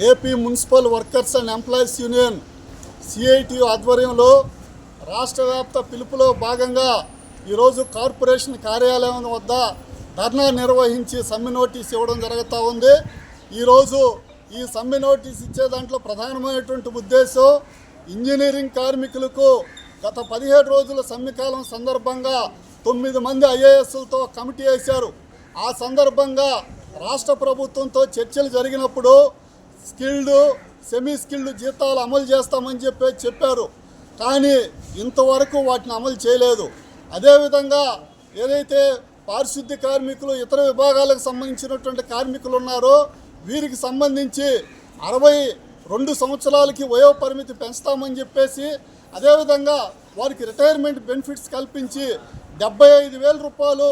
AP municipal workers and employees union CITU ఆధ్వర్యంలో రాష్ట్ర వ్యాప్త పిలుపులో భాగంగా ఈరోజు కార్పొరేషన్ కార్యాలయం వద్ద ధర్నా నిర్వహించి సమ్మె నోటీస్ ఇవ్వడం జరుగుతూ ఉంది. ఈరోజు ఈ సమ్మె నోటీస్ ఇచ్చే దాంట్లో ప్రధానమైనటువంటి ఉద్దేశం ఇంజనీరింగ్ కార్మికులకు గత 17 రోజుల సమ్మెకాలం సందర్భంగా 9 మంది ఐఏఎస్లతో కమిటీ వేశారు. ఆ సందర్భంగా రాష్ట్ర ప్రభుత్వంతో చర్చలు జరిగినప్పుడు స్కిల్డ్ సెమీ స్కిల్డ్ జీతాలు అమలు చేస్తామని చెప్పారు. కానీ ఇంతవరకు వాటిని అమలు చేయలేదు. అదేవిధంగా ఏదైతే పారిశుద్ధ్య కార్మికులు ఇతర విభాగాలకు సంబంధించినటువంటి కార్మికులు ఉన్నారో వీరికి సంబంధించి 62 సంవత్సరాలకి వయో పరిమితి పెంచుతామని చెప్పేసి, అదేవిధంగా వారికి రిటైర్మెంట్ బెనిఫిట్స్ కల్పించి 75,000 రూపాయలు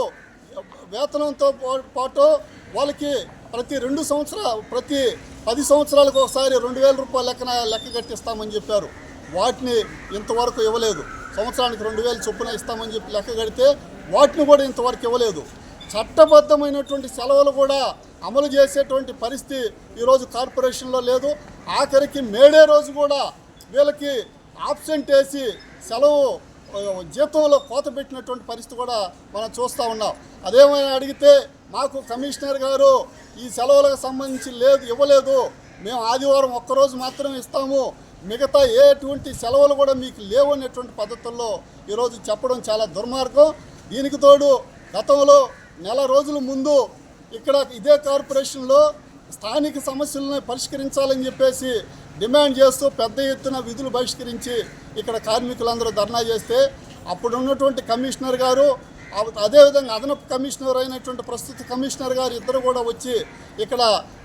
వేతనంతో పాటు వాళ్ళకి ప్రతి 10 సంవత్సరాలకు ఒకసారి 2,000 రూపాయలు లెక్క కట్టిస్తామని చెప్పారు. వాటిని ఇంతవరకు ఇవ్వలేదు. సంవత్సరానికి 2,000 చొప్పున ఇస్తామని చెప్పి లెక్క కడితే వాటిని కూడా ఇంతవరకు ఇవ్వలేదు. చట్టబద్ధమైనటువంటి సెలవులు కూడా అమలు చేసేటువంటి పరిస్థితి ఈరోజు కార్పొరేషన్లో లేదు. ఆఖరికి మేడే రోజు కూడా వీళ్ళకి ఆబ్సెంట్ వేసి సెలవు జీతంలో కోత పెట్టినటువంటి పరిస్థితి కూడా మనం చూస్తూ ఉన్నాం. అదేమైనా అడిగితే మాకు కమిషనర్ గారు ఈ సెలవులకు సంబంధించి ఇవ్వలేదు, మేము ఆదివారం ఒక్కరోజు మాత్రమే ఇస్తాము, మిగతా ఎటువంటి సెలవులు కూడా మీకు లేవు అనేటువంటి పద్ధతుల్లో ఈరోజు చెప్పడం చాలా దుర్మార్గం. దీనికి తోడు గతంలో నెల రోజుల ముందు ఇక్కడ ఇదే కార్పొరేషన్లో స్థానిక సమస్యలను పరిష్కరించాలని చెప్పేసి డిమాండ్ చేస్తూ పెద్ద ఎత్తున విధులు బహిష్కరించి ఇక్కడ కార్మికులందరూ ధర్నా చేస్తే అప్పుడు ఉన్నటువంటి కమిషనర్ గారు, అదేవిధంగా అదనపు కమిషనర్ అయినటువంటి ప్రస్తుత కమిషనర్ గారు ఇద్దరు కూడా వచ్చి ఇక్కడ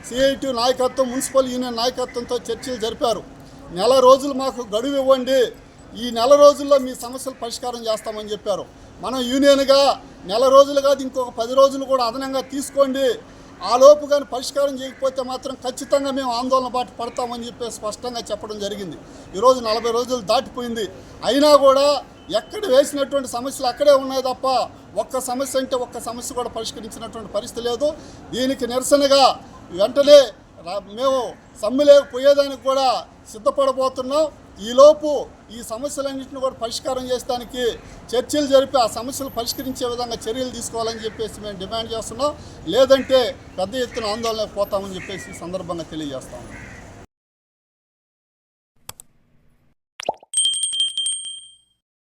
సిఐటి నాయకత్వం, మున్సిపల్ యూనియన్ నాయకత్వంతో చర్చలు జరిపారు. నెల రోజులు మాకు గడువు ఇవ్వండి, ఈ నెల రోజుల్లో మీ సమస్యలు పరిష్కారం చేస్తామని చెప్పారు. మనం యూనియన్గా నెల రోజులు కాదు, ఇంకొక 10 రోజులు కూడా అదనంగా తీసుకోండి, ఆ లోపు కానీ పరిష్కారం చేయకపోతే మాత్రం ఖచ్చితంగా మేము ఆందోళన బాట పడతామని చెప్పి స్పష్టంగా చెప్పడం జరిగింది. ఈరోజు 40 రోజులు దాటిపోయింది. అయినా కూడా ఎక్కడ వేసినటువంటి సమస్యలు అక్కడే ఉన్నాయి తప్ప ఒక్క సమస్య కూడా పరిష్కరించినటువంటి పరిస్థితి లేదు. దీనికి నిరసనగా వెంటనే మేము సమ్మెలోకి పోయేదానికి కూడా సిద్ధపడబోతున్నాం. ఈలోపు ఈ సమస్యలన్నింటినీ కూడా పరిష్కారం చేసడానికి చర్చలు జరిపి ఆ సమస్యలు పరిష్కరించే విధంగా చర్యలు తీసుకోవాలని చెప్పేసి మేము డిమాండ్ చేస్తున్నాం. లేదంటే పెద్ద ఎత్తున ఆందోళనకు పోతామని చెప్పేసి సందర్భంగా తెలియజేస్తాము.